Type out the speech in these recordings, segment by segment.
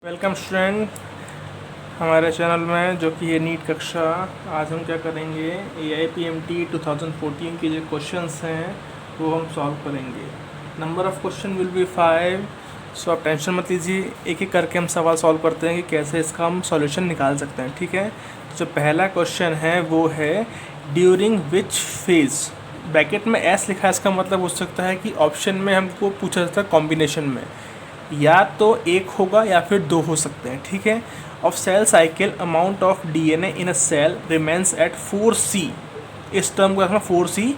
Welcome student हमारे channel में, जो कि ये नीट कक्षा। आज हम क्या करेंगे, AIPMT 2014 के जो क्वेश्चंस हैं वो हम सॉल्व करेंगे। Number of question will be 5, सो आप टेंशन मत लीजिए। एक एक करके हम सवाल सॉल्व करते हैं कि कैसे इसका हम सॉल्यूशन निकाल सकते हैं, ठीक है। जो पहला क्वेश्चन है वो है ड्यूरिंग विच फेज़, ब्रैकेट में एस लिखा है, इसका मतलब हो सकता है कि ऑप्शन में हमको पूछा जाता है कॉम्बिनेशन में, या तो एक होगा या फिर दो हो सकते हैं, ठीक है। Of cell cycle amount of DNA in a cell remains at 4C, इस टर्म को रखना 4C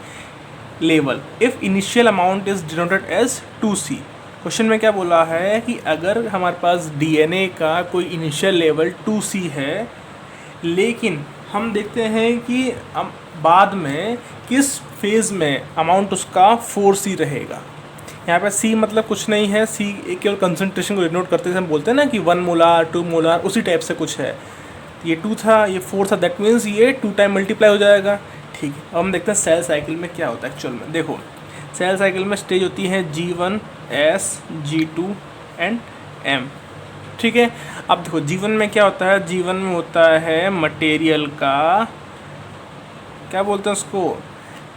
level if initial amount is denoted as 2C। क्वेश्चन में क्या बोला है कि अगर हमारे पास DNA का कोई इनिशियल लेवल 2C है, लेकिन हम देखते हैं कि बाद में किस फेज़ में अमाउंट उसका 4C रहेगा। यहाँ पे C मतलब कुछ नहीं है, C केवल कंसंट्रेशन को डिनोट करते हैं। हम बोलते हैं ना कि 1 मोलार 2 मोलार, उसी टाइप से कुछ है। ये 2 था, ये 4 था, दैट मीन्स ये 2 टाइम मल्टीप्लाई हो जाएगा, ठीक है। अब हम देखते हैं सेल साइकिल में क्या होता है एक्चुअल में। देखो, सेल साइकिल में स्टेज होती है G1, S, G2 and M, ठीक है। अब देखो G1 में क्या होता है, G1 में होता है मटेरियल का, क्या बोलते हैं उसको,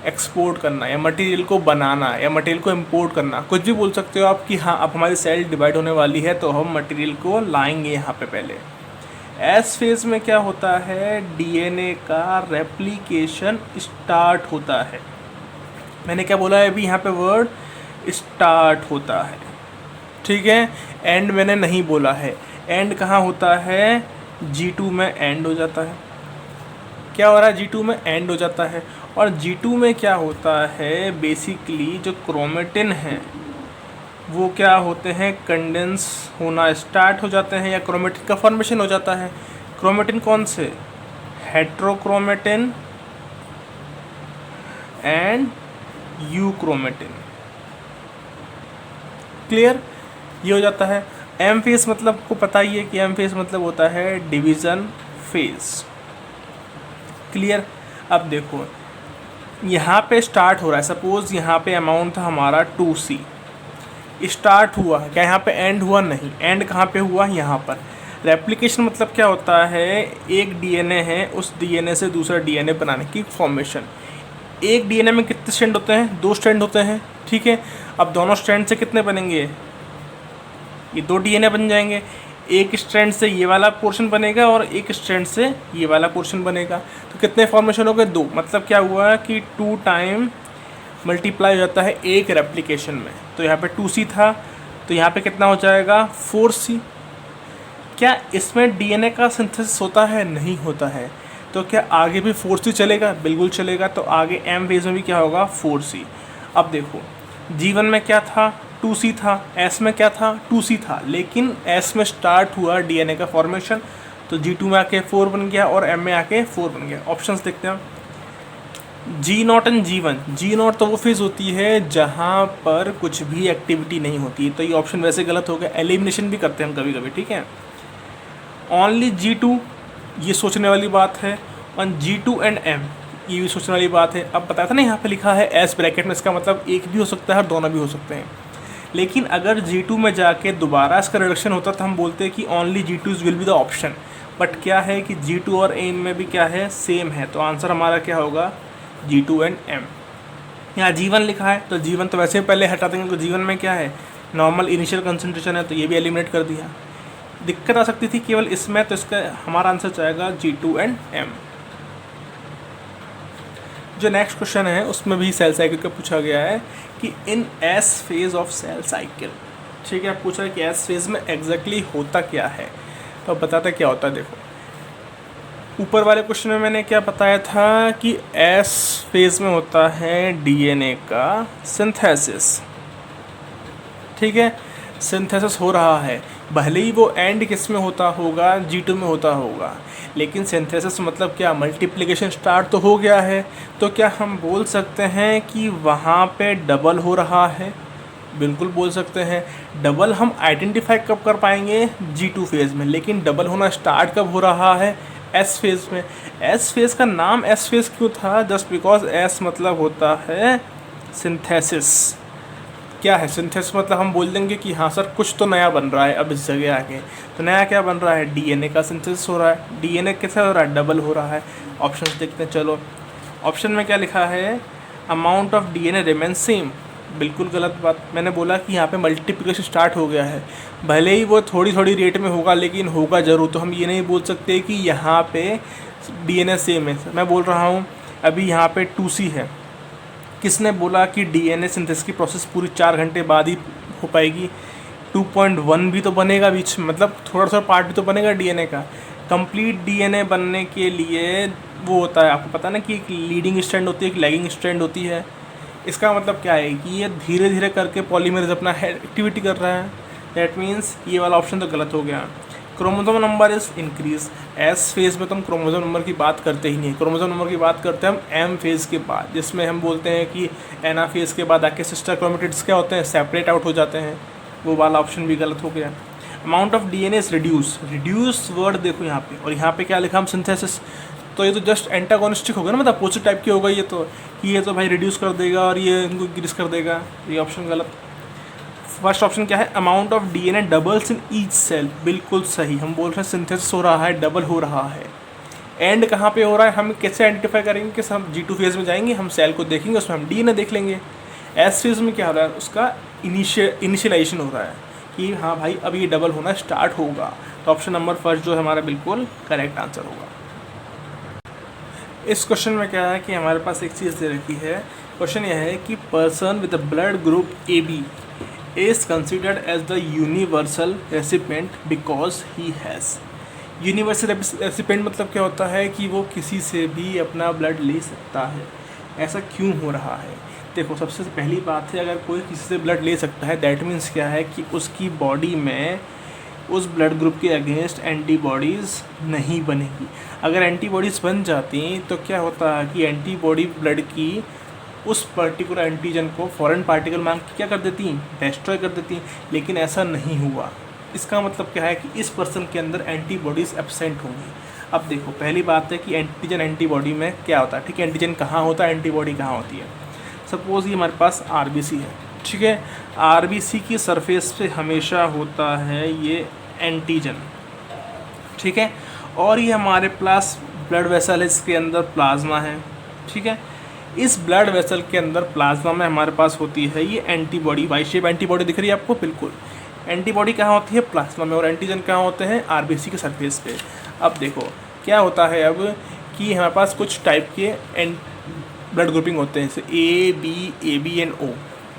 एक्सपोर्ट करना, या मटेरियल को बनाना, या मटेरियल को इंपोर्ट करना, कुछ भी बोल सकते हो आप कि हाँ अब हमारी सेल डिवाइड होने वाली है तो हम मटेरियल को लाएंगे यहाँ पे पहले। एस फेज में क्या होता है, DNA का रेप्लिकेशन स्टार्ट होता है। मैंने क्या बोला है अभी यहाँ पे, वर्ड स्टार्ट होता है, ठीक है। एंड मैंने नहीं बोला है। एंड कहाँ होता है, G2 में एंड हो जाता है। क्या हो रहा है, G2 में एंड हो जाता है। और G2 में क्या होता है, बेसिकली जो क्रोमेटिन है वो क्या होते हैं, कंडेंस होना स्टार्ट हो जाते हैं, या क्रोमेटिन का फॉर्मेशन हो जाता है। क्रोमेटिन कौन से, हेट्रोक्रोमेटिन एंड यूक्रोमेटिन, क्लियर, ये हो जाता है। एम फेज मतलब को पता ही है कि एम फेज मतलब होता है डिवीज़न फेज, क्लियर। अब देखो यहाँ पे स्टार्ट हो रहा है, सपोज़ यहाँ पे अमाउंट था हमारा 2C, स्टार्ट हुआ, क्या यहाँ पे एंड हुआ, नहीं। एंड कहाँ पे हुआ, यहाँ पर। रेप्लिकेशन मतलब क्या होता है, एक DNA है, उस DNA से दूसरा DNA बनाने की फॉर्मेशन। एक DNA में कितने स्ट्रैंड होते हैं, 2 स्ट्रैंड होते हैं, ठीक है। अब दोनों स्ट्रैंड से कितने बनेंगे, ये 2 DNA बन जाएंगे। एक स्ट्रैंड से ये वाला पोर्शन बनेगा और एक स्ट्रैंड से ये वाला पोर्शन बनेगा, तो कितने फॉर्मेशन हो गए, 2। मतलब क्या हुआ कि 2 टाइम मल्टीप्लाई हो जाता है एक रेप्लिकेशन में। तो यहाँ पे 2C था, तो यहाँ पे कितना हो जाएगा, 4C। क्या इसमें DNA का सिंथेसिस होता है, नहीं होता है। तो क्या आगे भी 4C चलेगा, बिल्कुल चलेगा। तो आगे M फेज में भी क्या होगा, 4C। अब देखो G1 में क्या था, 2C था। S में क्या था, 2C था, लेकिन S में स्टार्ट हुआ DNA का फॉर्मेशन, तो G2 में आके 4 बन गया और M में आके 4 बन गया। ऑप्शंस देखते हैं, G0 एंड G1। G0 तो वो फेज़ होती है जहाँ पर कुछ भी एक्टिविटी नहीं होती, तो ये ऑप्शन वैसे गलत हो गया। एलिमिनेशन भी करते हैं हम कभी कभी, ठीक है। ओनली G2, ये सोचने वाली बात है। और G2 एंड M, ये भी सोचने वाली बात है। अब बताया था ना, यहाँ पे लिखा है एस ब्रैकेट में, इसका मतलब एक भी हो सकता है और दोनों भी हो सकते हैं। लेकिन अगर G2 में जाके दोबारा इसका रिडक्शन होता तो हम बोलते हैं कि only G2 will be the option. But क्या है कि G2 और M में भी क्या है, सेम है। तो आंसर हमारा क्या होगा, G2 एंड M। यहाँ G1 लिखा है तो G1 तो वैसे ही पहले हटा देंगे, तो G1 में क्या है, नॉर्मल इनिशियल कंसंट्रेशन है, तो ये भी एलिमिनेट कर दिया। दिक्कत आ सकती थी केवल इसमें, तो इसका हमारा आंसर जाएगा G2 एंड M। जो नेक्स्ट क्वेश्चन है उसमें भी सेल साइकिल का पूछा गया है कि in S phase of cell cycle, ठीक है। पूछा है कि एस फेज में एग्जैक्टली होता क्या है, तो अब बताते क्या होता है। देखो ऊपर वाले क्वेश्चन में मैंने क्या बताया था कि एस फेज में होता है DNA का सिंथेसिस, ठीक है। सिंथेसिस हो रहा है, भले ही वो एंड किस में होता होगा, G2 में होता होगा, लेकिन सिंथेसिस मतलब क्या, मल्टीप्लिकेशन स्टार्ट तो हो गया है। तो क्या हम बोल सकते हैं कि वहाँ पे डबल हो रहा है, बिल्कुल बोल सकते हैं। डबल हम आइडेंटिफाई कब कर पाएंगे, G2 फेज़ में, लेकिन डबल होना स्टार्ट कब हो रहा है, एस फेज़ में। एस फेज़ का नाम एस फेज़ क्यों था, जस्ट बिकॉज एस मतलब होता है सिंथेसिस। क्या है सिंथेसिस, मतलब हम बोल देंगे कि हाँ सर कुछ तो नया बन रहा है अब इस जगह आके। तो नया क्या बन रहा है, डीएनए का सिंथेसिस हो रहा है। डीएनए कैसे हो रहा है, डबल हो रहा है। ऑप्शन देखते हैं, चलो ऑप्शन में क्या लिखा है, amount of DNA remain same. बिल्कुल गलत बात, मैंने बोला कि यहाँ पे मल्टीप्लिकेशन स्टार्ट हो गया है, भले ही वो थोड़ी थोड़ी रेट में होगा लेकिन होगा ज़रूर। तो हम ये नहीं बोल सकते कि यहाँ पे डीएनए सेम है। मैं बोल रहा हूँ अभी यहाँ पे 2C है, किसने बोला कि डीएनए सिंथेसिस की प्रोसेस पूरी 4 घंटे बाद ही हो पाएगी। 2.1 भी तो बनेगा बीच में, मतलब थोड़ा सा पार्ट भी तो बनेगा डीएनए का। कंप्लीट डीएनए बनने के लिए वो होता है, आपको पता ना कि एक लीडिंग स्ट्रैंड होती है, एक लैगिंग स्ट्रैंड होती है। इसका मतलब क्या है कि ये धीरे धीरे करके पॉलीमरेज अपना एक्टिविटी कर रहा है। दैट मीन्स ये वाला ऑप्शन तो गलत हो गया। Chromosome number is increase. S phase में तो हम क्रोमोसोम नंबर की बात करते ही नहीं, क्रोमोसोम नंबर की बात करते हैं हम एम फेज़ के बाद, जिसमें हम बोलते हैं कि एना फेज़ के बाद आके सिस्टर क्रोमेटिड्स क्या होते हैं, सेपरेट आउट हो जाते हैं। वो वाला ऑप्शन भी गलत हो गया। Amount of DNA is reduce. Reduce word देखो यहाँ पे, और यहाँ पे क्या लिखा हम सिंथेसिस। तो ये तो जस्ट एंटागोनिस्टिक होगा ना, मतलब अपोजिट टाइप की होगा ये तो, कि ये तो भाई रिड्यूस कर देगा और ये इनको इंक्रीज कर देगा। ये ऑप्शन गलत। फर्स्ट ऑप्शन क्या है, amount of DNA doubles in each cell. बिल्कुल सही, हम बोल रहे हैं सिंथेसिस हो रहा है, डबल हो रहा है। एंड कहाँ पे हो रहा है, हम कैसे आइडेंटिफाई करेंगे कि हम G2 फेज़ में जाएंगे, हम सेल को देखेंगे, उसमें हम डीएनए देख लेंगे। एस फेज़ में क्या हो रहा है, उसका इनिशियलाइजेशन हो रहा है कि हाँ भाई अब ये डबल होना स्टार्ट होगा। तो ऑप्शन नंबर फर्स्ट जो है हमारा बिल्कुल करेक्ट आंसर होगा। इस क्वेश्चन में क्या है कि हमारे पास एक चीज़ दे रखी है। क्वेश्चन यह है कि person with the blood group AB is considered as the universal recipient because he has। Universal recipient मतलब क्या होता है कि वो किसी से भी अपना ब्लड ले सकता है। ऐसा क्यों हो रहा है, देखो सबसे पहली बात है, अगर कोई किसी से ब्लड ले सकता है दैट मीन्स क्या है कि उसकी बॉडी में उस ब्लड ग्रुप के अगेंस्ट एंटीबॉडीज़ नहीं बनेगी। अगर एंटीबॉडीज़ बन जाती तो क्या होता है कि एंटीबॉडी ब्लड की उस पर्टिकुलर एंटीजन को फॉरेन पार्टिकल मांग के क्या कर देती, डिस्ट्रॉय कर देती। लेकिन ऐसा नहीं हुआ। इसका मतलब क्या है कि इस पर्सन के अंदर एंटीबॉडीज़ एब्सेंट होंगी। अब देखो पहली बात है कि एंटीजन एंटीबॉडी में क्या होता है, ठीक है, एंटीजन कहाँ होता है, एंटीबॉडी कहाँ होती है। सपोज़ ये हमारे पास RBC है, ठीक है, RBC की सरफेस पे हमेशा होता है ये एंटीजन, ठीक है, और ये हमारे पास ब्लड वेसल है, इसके अंदर प्लाज्मा है, ठीक है। इस ब्लड वेसल के अंदर प्लाज्मा में हमारे पास होती है ये एंटीबॉडी, वाई शेप एंटीबॉडी दिख रही है आपको, बिल्कुल। एंटीबॉडी कहाँ होती है, प्लाज्मा में, और एंटीजन कहाँ होते हैं, RBC के सरफेस पे। अब देखो क्या होता है अब कि हमारे पास कुछ टाइप के ब्लड ग्रुपिंग होते हैं, जैसे AB एंड O,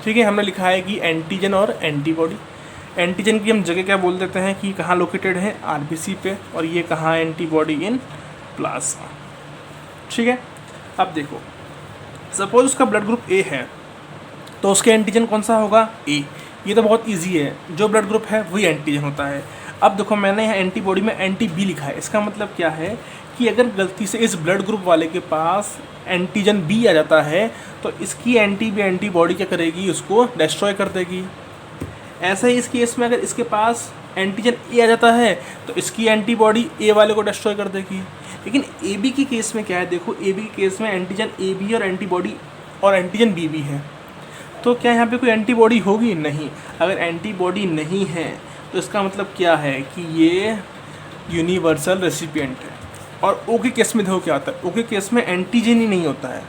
ठीक है। हमने लिखा है कि एंटीजन और एंटीबॉडी। एंटीजन की हम जगह क्या बोल देते हैं कि कहाँ लोकेटेड है, RBC पे, और ये कहाँ है, एंटीबॉडी इन प्लाज्मा, ठीक है। अब देखो सपोज उसका ब्लड ग्रुप A है तो उसके एंटीजन कौन सा होगा, A। ये तो बहुत इजी है, जो ब्लड ग्रुप है वही एंटीजन होता है। अब देखो मैंने यहाँ एंटीबॉडी में एंटी-B लिखा है, इसका मतलब क्या है कि अगर गलती से इस ब्लड ग्रुप वाले के पास एंटीजन B आ जाता है तो इसकी एंटी-B एंटीबॉडी क्या करेगी, उसको डिस्ट्रॉय कर देगी। ऐसा ही इस केस में अगर इसके पास एंटीजन A आ जाता है तो इसकी एंटीबॉडी A वाले को डिस्ट्रॉय कर देगी। लेकिन AB के केस में क्या है, देखो AB के केस में एंटीजन AB और एंटीबॉडी और एंटीजन B भी है, तो क्या यहाँ पे कोई एंटीबॉडी होगी, नहीं। अगर एंटीबॉडी नहीं है तो इसका मतलब क्या है कि ये यूनिवर्सल रेसिपिएंट है। और O के केस में देखो क्या होता है, O के केस में एंटीजन ही नहीं होता है।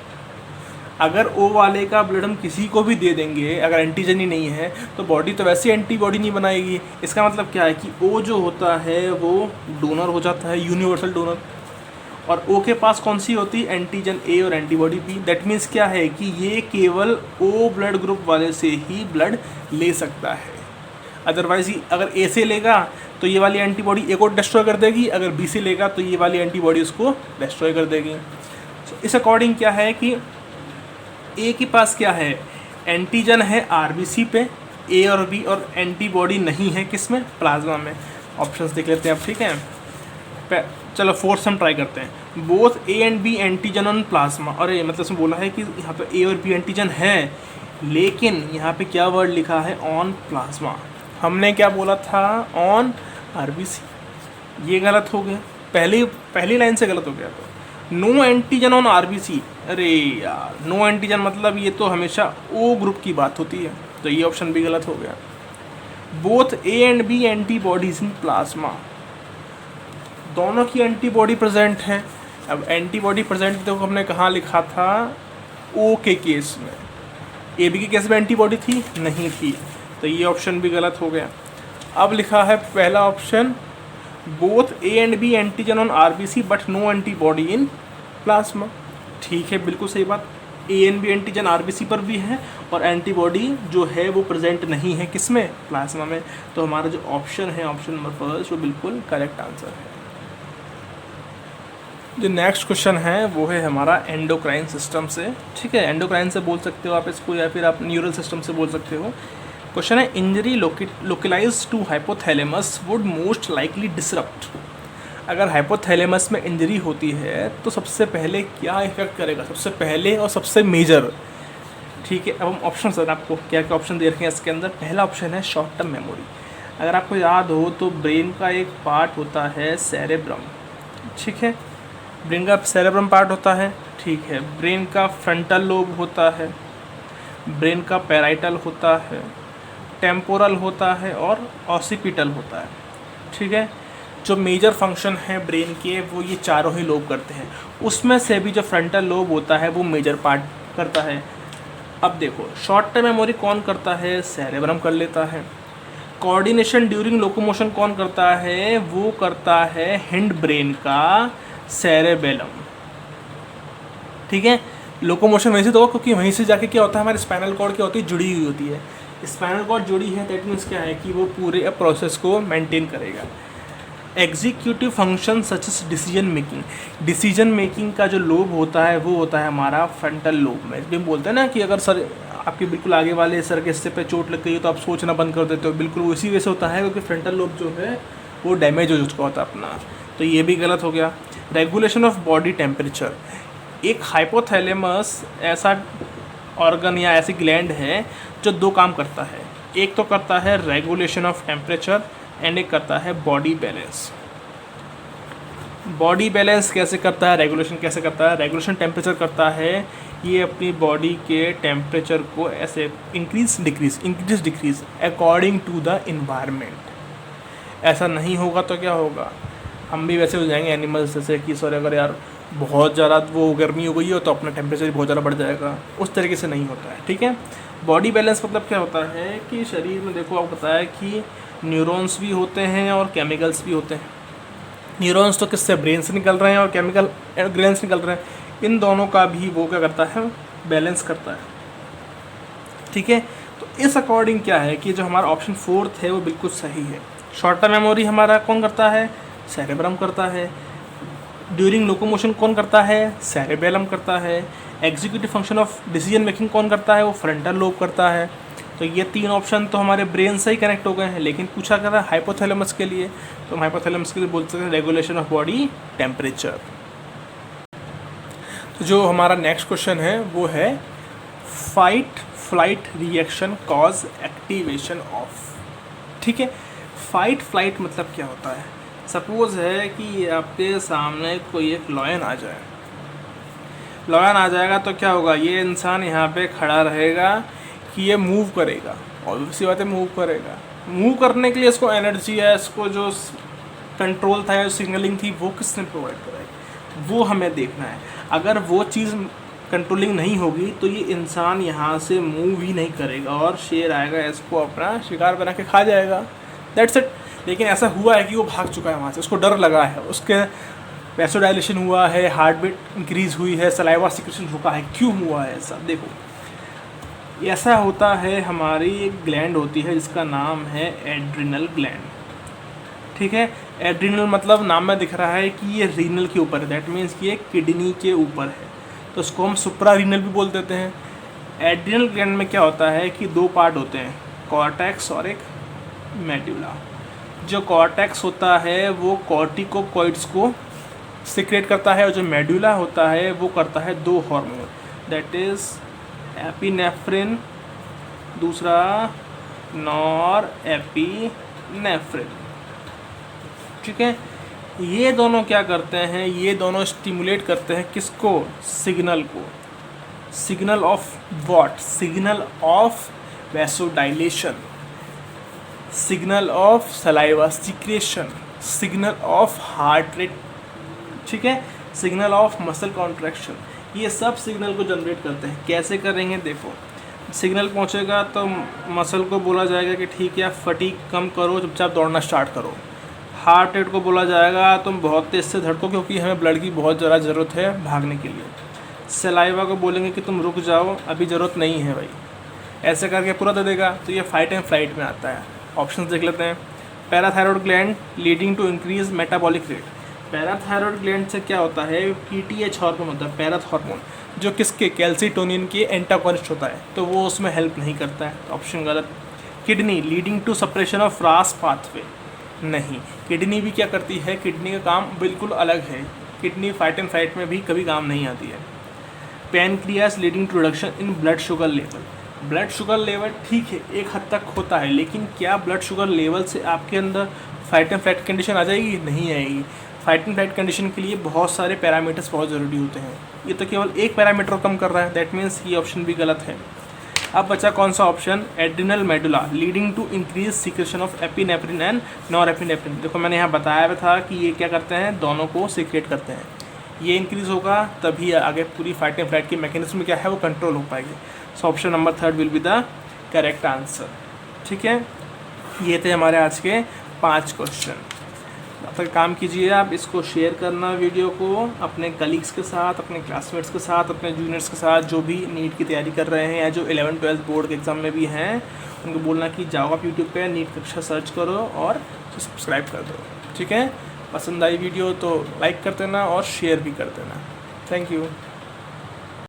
अगर O वाले का ब्लड हम किसी को भी दे देंगे, अगर एंटीजन ही नहीं है तो बॉडी तो वैसे एंटीबॉडी नहीं बनाएगी। इसका मतलब क्या है कि O जो होता है वो डोनर हो जाता है, यूनिवर्सल डोनर, और O के पास कौन सी होती है, एंटीजन A और एंटीबॉडी B। दैट मीन्स क्या है कि ये केवल O ब्लड ग्रुप वाले से ही ब्लड ले सकता है। अदरवाइज अगर A से लेगा तो ये वाली एंटीबॉडी A को डिस्ट्रॉय कर देगी, अगर B से लेगा तो ये वाली एंटीबॉडी उसको डिस्ट्रॉय कर देगी। तो इस अकॉर्डिंग क्या है कि A के पास क्या है, एंटीजन है RBC पे, A और B, और एंटीबॉडी नहीं है किस में, प्लाज्मा में। ऑप्शंस देख लेते हैं अब, ठीक है। चलो फोर्थ हम ट्राई करते हैं। Both A and B antigen on plasma, और ये मतलब उसमें बोला है कि यहाँ पे A और B एंटीजन है, लेकिन यहाँ पे क्या वर्ड लिखा है, ऑन प्लाज्मा। हमने क्या बोला था, ऑन RBC, ये गलत हो गया, पहली लाइन से गलत हो गया। तो नो एंटीजन ऑन RBC, अरे यार नो एंटीजन मतलब ये तो हमेशा O ग्रुप की बात होती है। तो ये ऑप्शन भी गलत हो गया। Both A and B antibodies in plasma, दोनों की एंटीबॉडी प्रेजेंट है। अब एंटीबॉडी प्रेजेंट तो हमने कहाँ लिखा था, ओ के केस में। ए बी के केस में एंटीबॉडी थी नहीं थी, तो ये ऑप्शन भी गलत हो गया। अब लिखा है पहला option, both A and B antigen on RBC but no antibody in plasma. ठीक है, बिल्कुल सही बात। A and B antigen RBC पर भी है और एंटीबॉडी जो है वो प्रेजेंट नहीं है किसमें, प्लाज्मा में। तो हमारा जो ऑप्शन है, ऑप्शन नंबर फर्स्ट, वो बिल्कुल करेक्ट आंसर है। जो नेक्स्ट क्वेश्चन है वो है हमारा एंडोक्राइन सिस्टम से। ठीक है, एंडोक्राइन से बोल सकते हो आप इसको, या फिर आप न्यूरल सिस्टम से बोल सकते हो। क्वेश्चन है, injury localize to hypothalamus would most likely disrupt. अगर हाइपोथैलेमस में इंजरी होती है तो सबसे पहले क्या इफेक्ट करेगा, सबसे पहले और सबसे मेजर। ठीक है, अब हम ऑप्शन सर आपको क्या क्या ऑप्शन दे रखे हैं इसके अंदर। पहला ऑप्शन है शॉर्ट टर्म मेमोरी। अगर आपको याद हो तो ब्रेन का एक पार्ट होता है सेरेब्रम। ठीक है, ब्रेन का सेरेब्रम पार्ट होता है। ठीक है, ब्रेन का फ्रंटल लोब होता है, ब्रेन का पैराइटल होता है, टेम्पोरल होता है और ऑसिपिटल होता है। ठीक है, जो मेजर फंक्शन है ब्रेन के वो ये चारों ही लोब करते हैं। उसमें से भी जो फ्रंटल लोब होता है वो मेजर पार्ट करता है। अब देखो, शॉर्ट टर्म मेमोरी कौन करता है, सेरेब्रम कर लेता है। कोऑर्डिनेशन ड्यूरिंग लोकोमोशन कौन करता है, वो करता है हिंड ब्रेन का सेरेबेलम। ठीक है, लोकोमोशन वहीं से तो होगा क्योंकि वहीं से जाके क्या होता है, हमारे स्पाइनल कॉर्ड क्या होती है, जुड़ी हुई होती है। स्पाइनल कॉर्ड जुड़ी है, दैट मीन्स क्या है कि वो पूरे प्रोसेस को मेंटेन करेगा। Executive function such as decision making, decision making का जो लोब होता है वो होता है हमारा फ्रंटल लोब में। जब बोलते हैं ना कि अगर सर आपके बिल्कुल आगे वाले सर के हिस्से पे चोट लग गई हो तो आप सोचना बंद कर देते हो, बिल्कुल उसी वजह से होता है क्योंकि फ्रंटल लोब जो है वो डैमेज हो चुका होता है अपना। तो ये भी गलत हो गया। रेगुलेशन ऑफ बॉडी टेम्परेचर, एक हाइपोथैलेमस ऐसा ऑर्गन या ऐसी ग्लैंड है जो दो काम करता है। एक तो करता है रेगुलेशन ऑफ टेम्परेचर एंड एक करता है बॉडी बैलेंस। बॉडी बैलेंस कैसे करता है, रेगुलेशन कैसे करता है, रेगुलेशन टेम्परेचर करता है, ये अपनी बॉडी के टेम्परेचर को ऐसे increase decrease according to the environment. ऐसा नहीं होगा तो क्या होगा, हम भी वैसे हो जाएंगे एनिमल्स जैसे कि सॉरी अगर यार बहुत ज़्यादा वो गर्मी हो गई हो तो अपना टेम्परेचर बहुत ज़्यादा बढ़ जाएगा, उस तरीके से नहीं होता है। ठीक है, बॉडी बैलेंस मतलब क्या होता है कि शरीर में देखो आपको पता है कि न्यूरॉन्स भी होते हैं और केमिकल्स भी होते हैं। न्यूरॉन्स तो किससे, ब्रेन से निकल रहे हैं, और केमिकल ग्लैंड से निकल रहे हैं। इन दोनों का भी वो क्या करता है, बैलेंस करता है। ठीक है, तो इस अकॉर्डिंग क्या है कि जो हमारा ऑप्शन फोर्थ है वो बिल्कुल सही है। शॉर्ट टर्म मेमोरी हमारा कौन करता है, सेरेब्रम करता है। ड्यूरिंग लोकोमोशन कौन करता है, सेरेबेलम करता है। Executive function of decision making कौन करता है, वो फ्रंटल लोब करता है। तो ये तीन ऑप्शन तो हमारे ब्रेन से ही कनेक्ट हो गए हैं, लेकिन पूछा क्या था हाइपोथैलेमस के लिए, तो हम हाइपोथैलेमस के लिए बोल सकते हैं रेगुलेशन ऑफ बॉडी टेम्परेचर। तो जो हमारा नेक्स्ट क्वेश्चन है वो है fight flight reaction cause activation of. ठीक है, फाइट फ्लाइट मतलब क्या होता है, सपोज़ है कि आपके सामने कोई एक लॉयन आ जाए, लॉयन आ जाएगा तो क्या होगा, ये इंसान यहाँ पे खड़ा रहेगा कि ये मूव करेगा, और दूसरी बात है मूव करेगा। मूव करने के लिए इसको एनर्जी है, इसको जो कंट्रोल था या सिग्नलिंग थी वो किसने प्रोवाइड कराई, वो हमें देखना है। अगर वो चीज़ कंट्रोलिंग नहीं होगी तो ये इंसान यहाँ से मूव ही नहीं करेगा और शेर आएगा इसको अपना शिकार बना के खा जाएगा, दैट्स इट। लेकिन ऐसा हुआ है कि वो भाग चुका है वहाँ से, उसको डर लगा है, उसके वैसोडाइलेशन हुआ है, हार्ट बीट इंक्रीज हुई है, सलाइवा सिक्रेशन रुका है। क्यों हुआ है ऐसा, देखो ऐसा होता है, हमारी एक ग्लैंड होती है जिसका नाम है एड्रिनल ग्लैंड। ठीक है, एड्रिनल मतलब नाम में दिख रहा है कि ये रीनल के ऊपर है, दैट मीन्स कि ये किडनी के ऊपर है, तो उसको हम सुप्रा रीनल भी बोल देते हैं। एड्रिनल ग्लैंड में क्या होता है कि दो पार्ट होते हैं, कॉर्टेक्स और एक मेडुला। जो कॉर्टेक्स होता है वो कॉर्टिकोकॉइड्स को सिक्रेट करता है, और जो मेडुला होता है वो करता है दो हार्मोन, दैट इज़ एपिनेफ्रिन, दूसरा नॉर एपिनेफ्रिन। ठीक है, ये दोनों क्या करते हैं, ये दोनों स्टिमुलेट करते हैं किसको, सिग्नल को। Signal of what, signal of vasodilation, signal of saliva secretion, signal of heart rate, ठीक है, सिग्नल ऑफ मसल कॉन्ट्रैक्शन, ये सब सिग्नल को जनरेट करते हैं। कैसे करेंगे देखो, सिग्नल पहुंचेगा तो मसल को बोला जाएगा कि ठीक है आप फटीग कम करो, चुपचाप दौड़ना स्टार्ट करो। हार्ट रेट को बोला जाएगा तुम बहुत तेज़ से धड़को क्योंकि हमें ब्लड की बहुत ज़्यादा ज़रूरत है भागने के लिए। सलाइवा को बोलेंगे कि तुम रुक जाओ, अभी ज़रूरत नहीं है भाई, ऐसे करके पूरा दे देगा। तो ये फाइट एंड फ्लाइट में आता है। ऑप्शन देख लेते हैं। Parathyroid gland leading to increase metabolic rate. Parathyroid gland से क्या होता है, पीटीएच हार्मोन होता है, पैराथ हार्मोन, जो किसके, कैल्सीटोनिन के एंटागोनिस्ट होता है, तो वो उसमें हेल्प नहीं करता है, तो ऑप्शन गलत। Kidney leading to suppression of RAS pathway, नहीं, किडनी भी क्या करती है, किडनी का काम बिल्कुल अलग है, किडनी फाइट एंड फाइट में भी कभी काम नहीं आती है। Pancreas leading to reduction in blood sugar level. Blood sugar level ठीक है एक हद तक होता है, लेकिन क्या ब्लड शुगर लेवल से आपके अंदर फाइट एंड फ्लाइट कंडीशन आ जाएगी, नहीं आएगी। फाइट एंड फ्लाइट कंडीशन के लिए बहुत सारे पैरामीटर्स बहुत ज़रूरी होते हैं, ये तो केवल एक पैरामीटर कम कर रहा है, दैट मीन्स ये ऑप्शन भी गलत है। अब बचा कौन सा option, adrenal medulla leading to increase secretion of epinephrine and norepinephrine. देखो मैंने यहाँ बताया था कि ये क्या करते हैं, दोनों को सीक्रेट करते हैं, ये इंक्रीज़ होगा तभी आगे पूरी फाइट एंड फ्लाइट की मैकेनिज्म क्या है वो कंट्रोल हो पाएगी। So option number 3 will be the correct answer. ठीक है, ये थे हमारे आज के 5 क्वेश्चन। अब तक काम कीजिए आप, इसको शेयर करना वीडियो को अपने कलीग्स के साथ, अपने क्लासमेट्स के साथ, अपने जूनियर्स के साथ जो भी नीट की तैयारी कर रहे हैं या जो 11th-12th बोर्ड के एग्ज़ाम में भी हैं, उनको बोलना कि जाओ आप यूट्यूब पे नीट कक्षा सर्च करो और सब्सक्राइब कर दो। ठीक है, पसंद आई वीडियो तो लाइक कर देना और शेयर भी कर देना। Thank you.